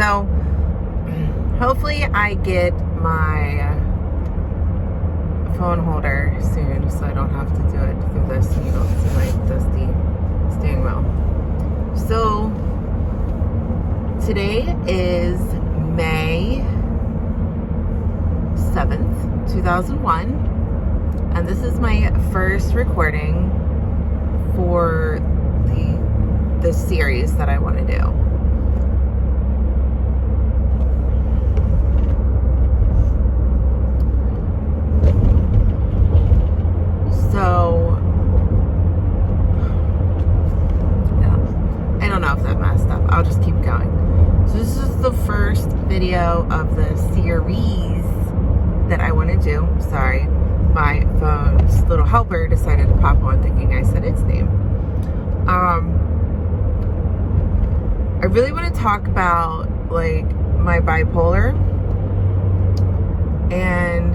So hopefully I get my phone holder soon so I don't have to do it through this needle to my dusty steering wheel. So today is May 7th, 2001, and this is my first recording for the series that I want to do. So, yeah, I don't know if that messed up. I'll just keep going. So this is the first video of the series that I want to do. Sorry, my phone's little helper decided to pop on thinking I said its name. I really want to talk about like my bipolar, and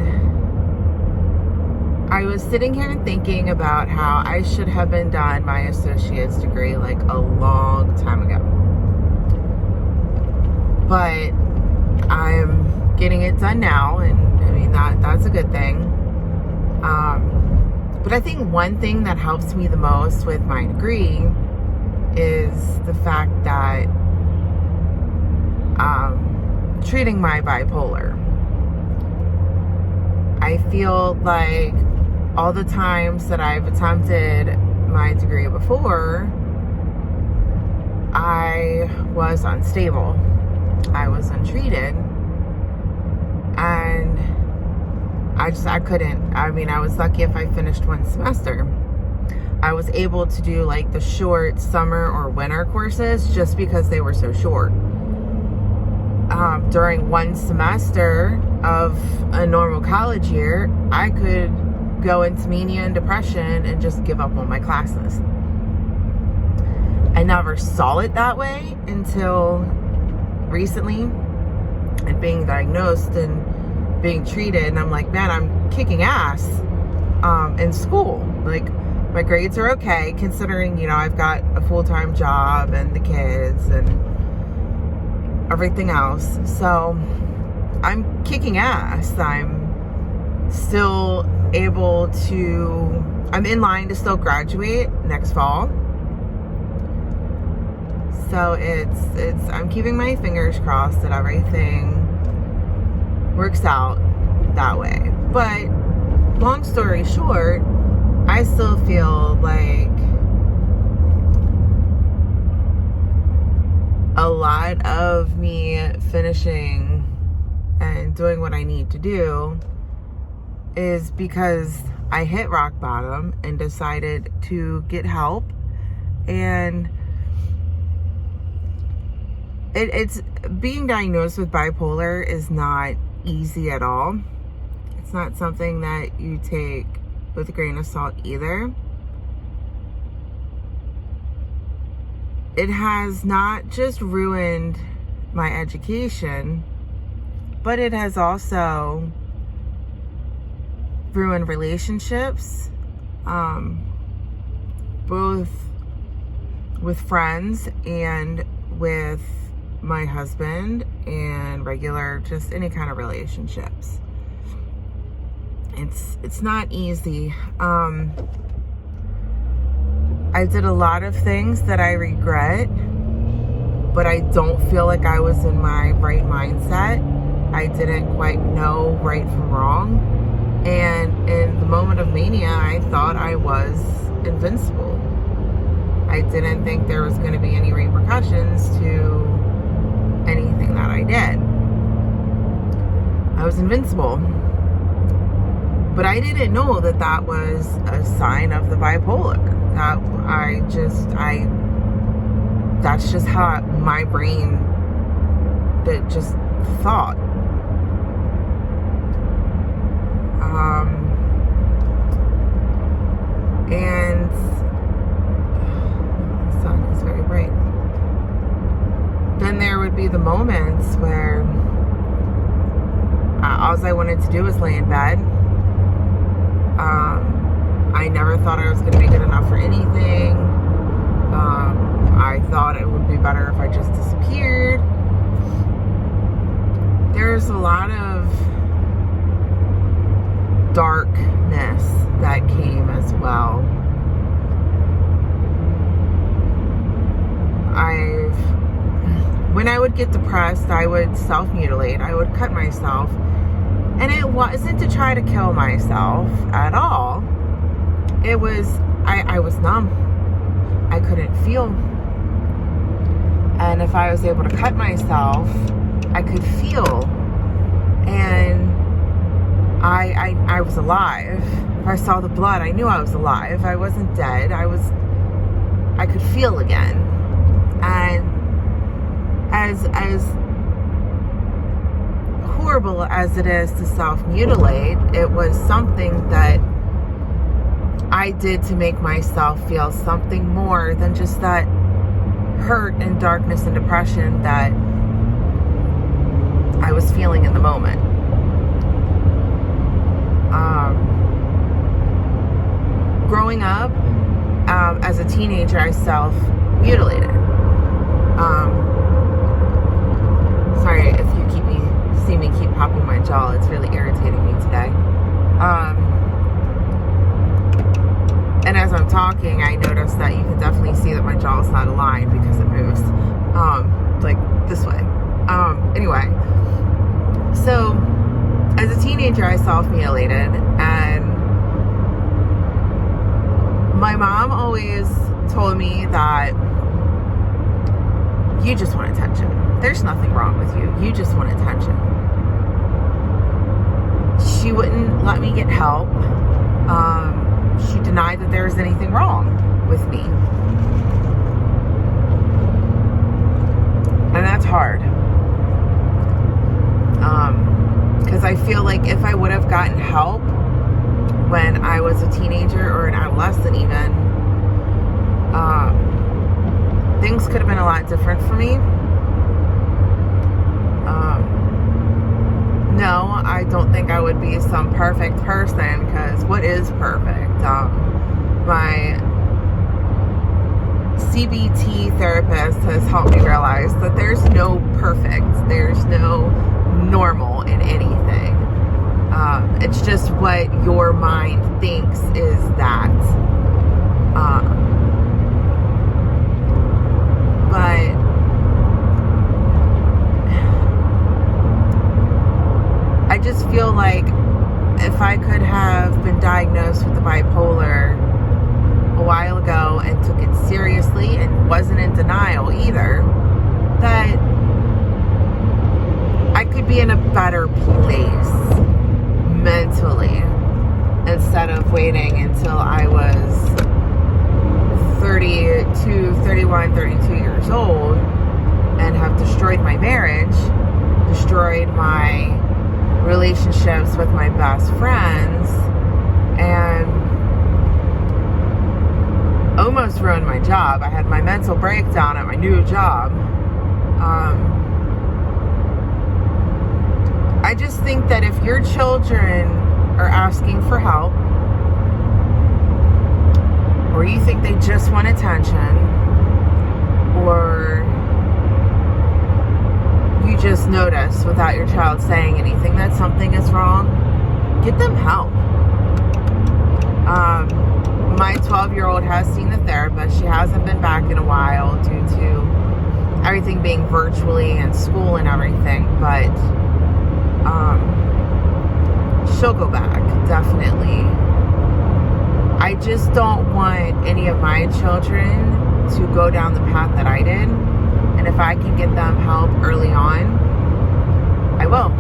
I was sitting here and thinking about how I should have been done my associate's degree like a long time ago. But I'm getting it done now, and I mean that's a good thing. But I think one thing that helps me the most with my degree is the fact that treating my bipolar. I feel like all the times that I've attempted my degree before, I was unstable. I was untreated. And I couldn't. I mean, I was lucky if I finished one semester. I was able to do like the short summer or winter courses just because they were so short. During one semester of a normal college year, I could go into mania and depression and just give up on my classes. I never saw it that way until recently, and being diagnosed and being treated, and I'm like, man, I'm kicking ass in school. Like, my grades are okay considering, you know, I've got a full-time job and the kids and everything else. So I'm kicking ass. I'm still able to, I'm in line to still graduate next fall. So I'm keeping my fingers crossed that everything works out that way. But long story short, I still feel like a lot of me finishing and doing what I need to do is because I hit rock bottom and decided to get help. And it's being diagnosed with bipolar is not easy at all. It's not something that you take with a grain of salt either. It has not just ruined my education, but it has also ruined relationships, both with friends and with my husband, and regular, just any kind of relationships. It's not easy. I did a lot of things that I regret, but I don't feel like I was in my right mindset. I didn't quite know right from wrong. And in the moment of mania, I thought I was invincible. I didn't think there was going to be any repercussions to anything that I did. I was invincible. But I didn't know that that was a sign of the bipolar. That's just how my brain that just thought. And the sun is very bright. Then there would be the moments where all I wanted to do was lay in bed. I never thought I was going to be good enough for anything. I thought it would be better if I just disappeared. there's a lot of darkness that came as well. When I would get depressed, I would self-mutilate. I would cut myself. And it wasn't to try to kill myself at all. It was, I was numb. I couldn't feel. And if I was able to cut myself, I could feel. And I was alive. If I saw the blood, I knew I was alive. I wasn't dead. I could feel again. And as horrible as it is to self-mutilate, it was something that I did to make myself feel something more than just that hurt and darkness and depression that I was feeling in the moment. Growing up, as a teenager, I self-mutilated. Sorry if you see me keep popping my jaw. It's really irritating me today. And as I'm talking, I notice that you can definitely see that my jaw is not aligned because it moves, like this way. Anyway, so as a teenager, I self-mutilated, and my mom always told me that you just want attention. There's nothing wrong with you. You just want attention. She wouldn't let me get help. She denied that there was anything wrong with me. And that's hard. Because I feel like if I would have gotten help when I was a teenager or an adolescent even, things could have been a lot different for me. No, I don't think I would be some perfect person, because what is perfect? My CBT therapist has helped me realize that there's no perfect, there's no normal in anything. It's just what your mind thinks is that. But I just feel like if I could have been diagnosed with the bipolar a while ago and took it seriously and wasn't in denial either, that I could be in a better place mentally instead of waiting until I was 31, 32 years old and have destroyed my marriage, destroyed my relationships with my best friends, and almost ruined my job. I had my mental breakdown at my new job. I just think that if your children are asking for help, or you think they just want attention, or you just notice without your child saying anything that something is wrong, get them help. My 12-year-old has seen the therapist. She hasn't been back in a while due to everything being virtually and school and everything, but she'll go back, definitely. I just don't want any of my children to go down the path that I did. And if I can get them help early on, I will.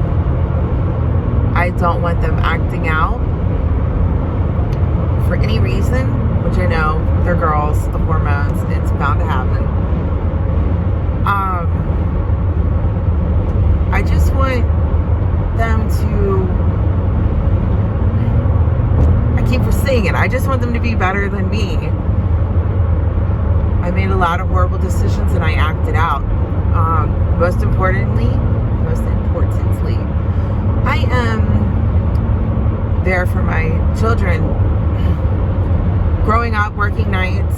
I don't want them acting out for any reason, which I know they're girls, the hormones, it's bound to happen. I just want them to, I keep saying it, I just want them to be better than me. I made a lot of horrible decisions and I acted out. Most importantly, I am there for my children. Growing up, working nights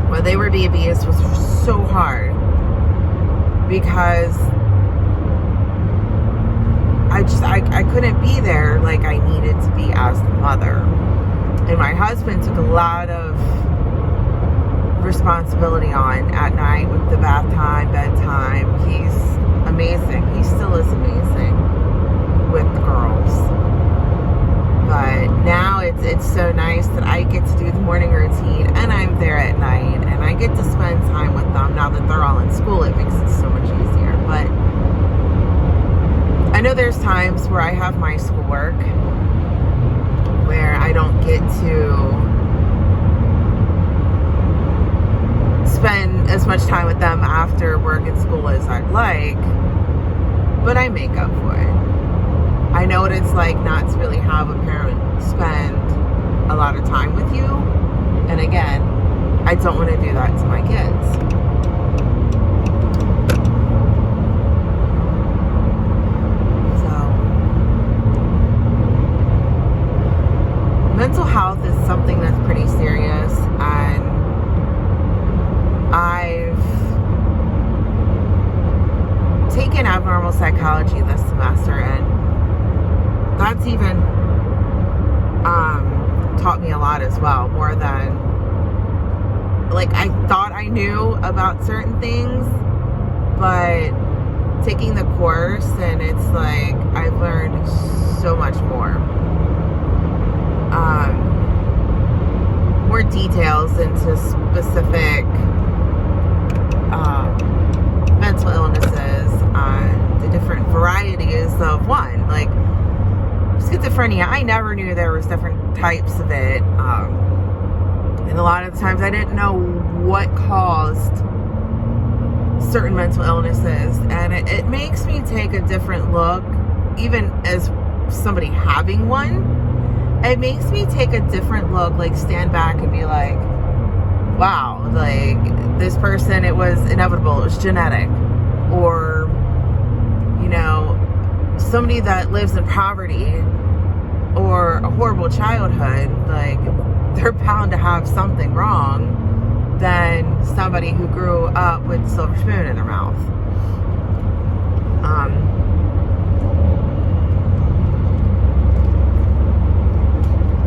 when they were babies was so hard because I couldn't be there like I needed to be as the mother. And my husband took a lot of responsibility on at night with the bath time, bedtime. He's amazing. He still is amazing with the girls. But now it's so nice that I get to do the morning routine and I'm there at night and I get to spend time with them. Now that they're all in school, it makes it so much easier. But I know there's times where I have my schoolwork where I don't get to spend as much time with them after work and school as I'd like, but I make up for it. I know what it's like not to really have a parent spend a lot of time with you, and again, I don't want to do that to my kids. Mental health is something that's pretty serious, and I've taken abnormal psychology this semester, and that's even taught me a lot as well, more than like I thought I knew about certain things, but taking the course, and it's like I've learned so much more. More details into specific mental illnesses, the different varieties of one. Like schizophrenia, I never knew there was different types of it, and a lot of the times I didn't know what caused certain mental illnesses, and it makes me take a different look, even as somebody having one. It makes me take a different look, like stand back and be like, wow, like this person, it was inevitable, it was genetic. Or, you know, somebody that lives in poverty or a horrible childhood, like they're bound to have something wrong than somebody who grew up with a silver spoon in their mouth.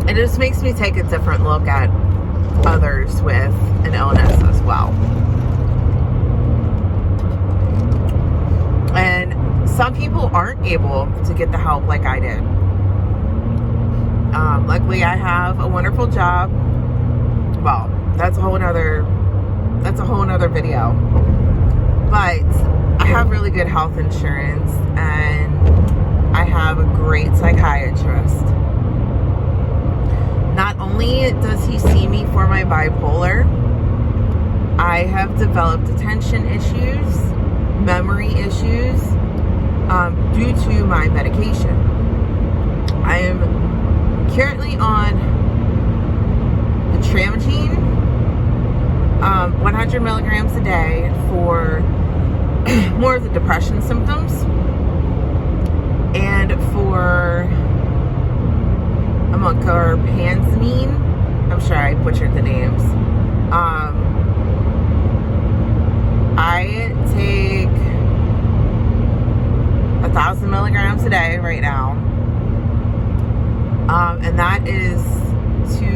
It just makes me take a different look at others with an illness as well. And some people aren't able to get the help like I did. Luckily, I have a wonderful job. Well, that's a whole nother video. But I have really good health insurance, and I have a great psychiatrist. Not only does he see me for my bipolar, I have developed attention issues, memory issues, due to my medication. I am currently on the Tramagine, 100 milligrams a day for more of the depression symptoms, and for carpanzamine. I'm sure I butchered the names. I take 1,000 milligrams a day right now, and that is to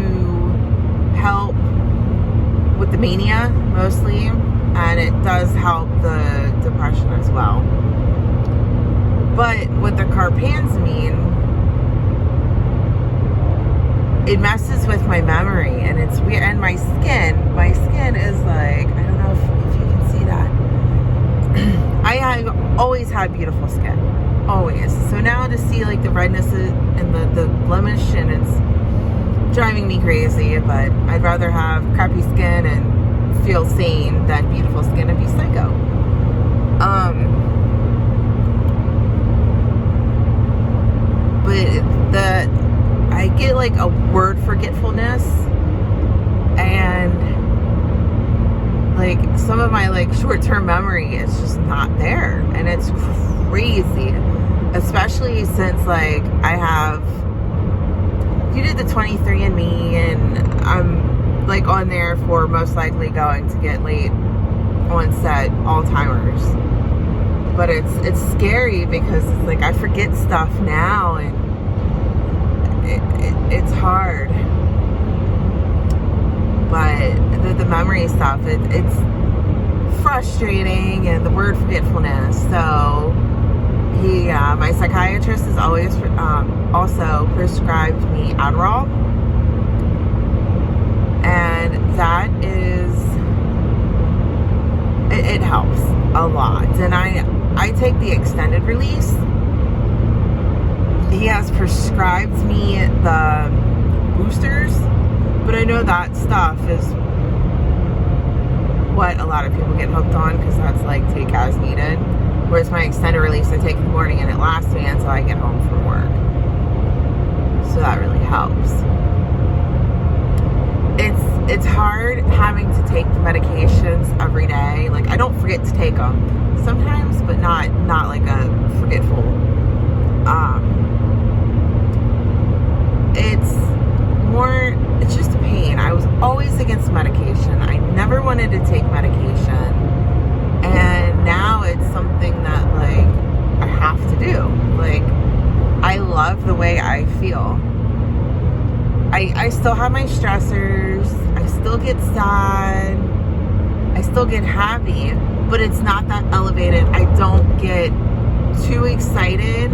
help with the mania mostly, and it does help the depression as well. But with the carpanzamine, it messes with my memory, and it's weird. And my skin is like, I don't know if you can see that. I have always had beautiful skin, always. So now to see like the redness and the blemish, and it's driving me crazy. But I'd rather have crappy skin and feel sane than beautiful skin and be psycho. But I get like a word forgetfulness, and like some of my like short-term memory is just not there, and it's crazy, especially since like you did the 23andMe, and I'm like on there for most likely going to get late onset Alzheimer's. but it's scary because it's like I forget stuff now, and it's hard. But the memory stuff, it's frustrating, and the word forgetfulness. So my psychiatrist has always also prescribed me Adderall, and that it helps a lot. And I take the extended release. He has prescribed me the boosters, but I know that stuff is what a lot of people get hooked on, because that's like take as needed. Whereas my extended release, I take in the morning and it lasts me until I get home from work. So that really helps. It's hard having to take the medications every day. Like, I don't forget to take them sometimes, but not like a forgetful. It's just a pain. I was always against medication. I never wanted to take medication. And now it's something that, like, I have to do. Like, I love the way I feel. I still have my stressors. I still get sad. I still get happy. But it's not that elevated. I don't get too excited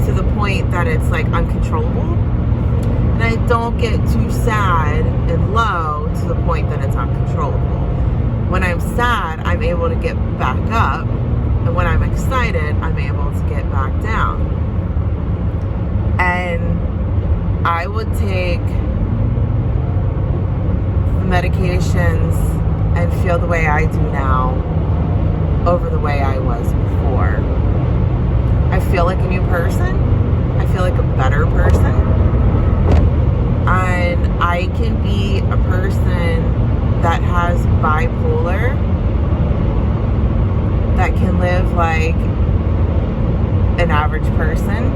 to the point that it's, like, uncontrollable. And I don't get too sad and low to the point that it's uncontrollable. When I'm sad, I'm able to get back up. And when I'm excited, I'm able to get back down. And I would take the medications and feel the way I do now over the way I was before. I feel like a new person. I feel like a better person. And I can be a person that has bipolar, that can live like an average person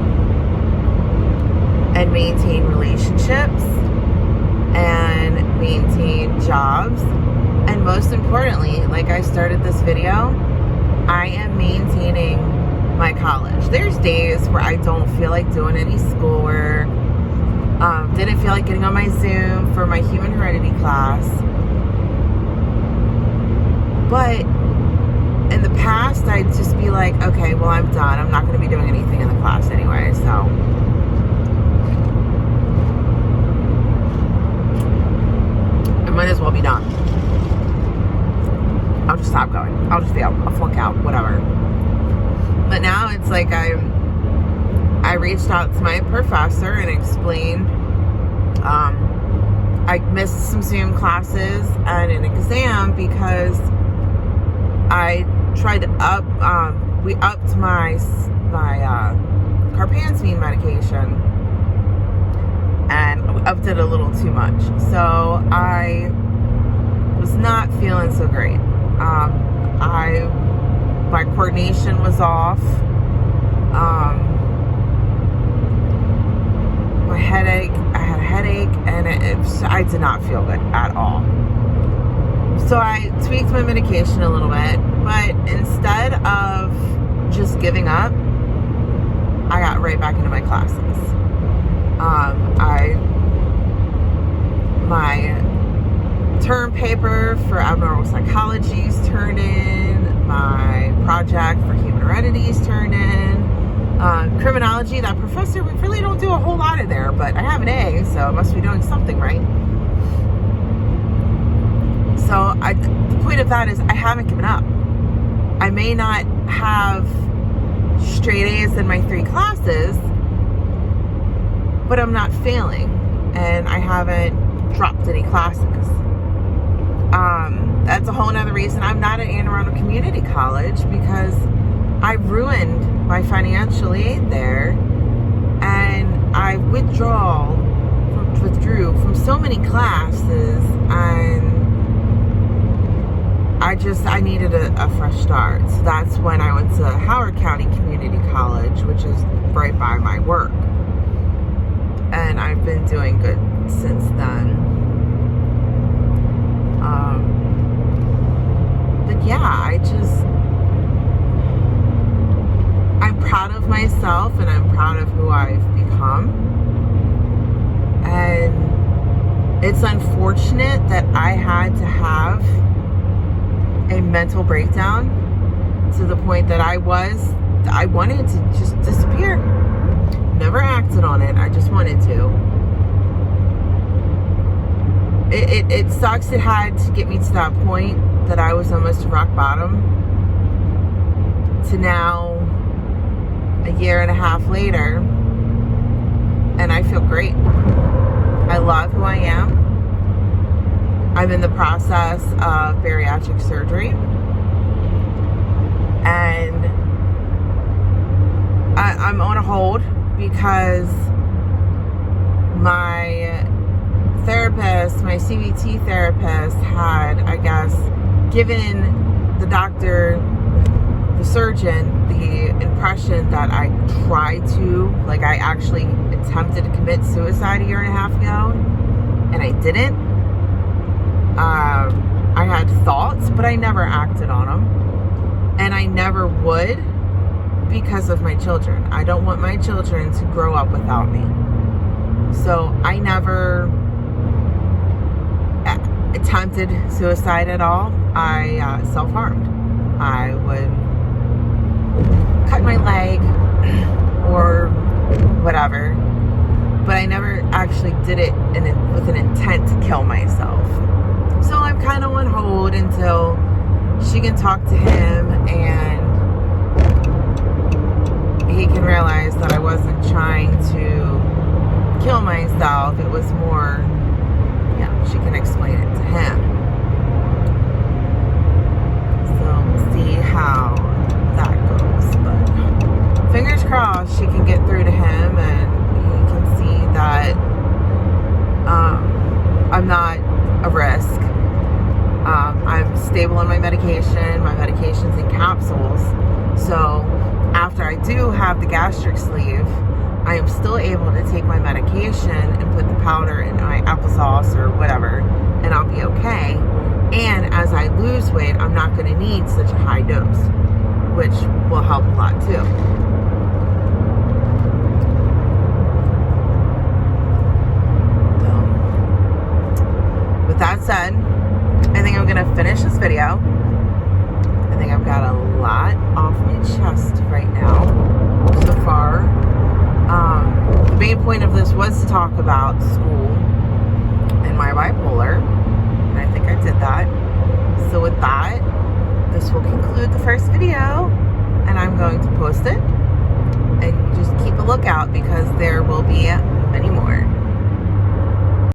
and maintain relationships and maintain jobs. And most importantly, like I started this video, I am maintaining my college. There's days where I don't feel like doing any schoolwork. Didn't feel like getting on my Zoom for my human heredity class. But in the past, I'd just be like, okay, well, I'm done. I'm not going to be doing anything in the class anyway, so. I might as well be done. I'll just stop going. I'll just fail. I'll flunk out, whatever. But now it's like I reached out to my professor and explained I missed some Zoom classes and an exam because I tried to we upped my carpantine medication, and we upped it a little too much. So I was not feeling so great. My coordination was off. My headache, I had a headache, and I did not feel good at all. So I tweaked my medication a little bit, but instead of just giving up, I got right back into my classes. My term paper for abnormal psychologies turned in, my project for human heredities turned in. Criminology, that professor, we really don't do a whole lot in there, but I have an A, so I must be doing something right. So the point of that is I haven't given up. I may not have straight A's in my 3 classes, but I'm not failing, and I haven't dropped any classes. That's a whole nother reason I'm not at Anne Arundel Community College, because I ruined my financial aid there, and I withdrew from so many classes, and I needed a fresh start. So that's when I went to Howard County Community College, which is right by my work, and I've been doing good since then. But yeah, proud of myself and I'm proud of who I've become. And it's unfortunate that I had to have a mental breakdown to the point that I wanted to just disappear. Never acted on it. I just wanted to. It sucks. It had to get me to that point that I was almost rock bottom, to now a year and a half later, and I feel great. I love who I am. I'm in the process of bariatric surgery, and I'm on a hold because my therapist, my CBT therapist, had, I guess, given the doctor, the surgeon, the impression that I tried to, like I actually attempted to commit suicide a year and a half ago, and I didn't. I had thoughts, but I never acted on them, and I never would, because of my children. I don't want my children to grow up without me. So I never attempted suicide at all. I self-harmed. I would cut my leg or whatever, but I never actually did it with an intent to kill myself. So I'm kind of on hold until she can talk to him and he can realize that I wasn't trying to kill myself. It was more, she can explain it to him. So we'll see how that goes. But fingers crossed she can get through to him and he can see that I'm not a risk. I'm stable on my medication. My medication's in capsules. So after I do have the gastric sleeve, I am still able to take my medication and put the powder in my applesauce or whatever, and I'll be okay. And as I lose weight, I'm not going to need such a high dose, which will help a lot too. So, with that said, I think I'm going to finish this video. I think I've got a lot off my chest right now so far. The main point of this was to talk about school and my bipolar, and I think I did that. So with that, this will conclude the first video, and I'm going to post it, and just keep a lookout because there will be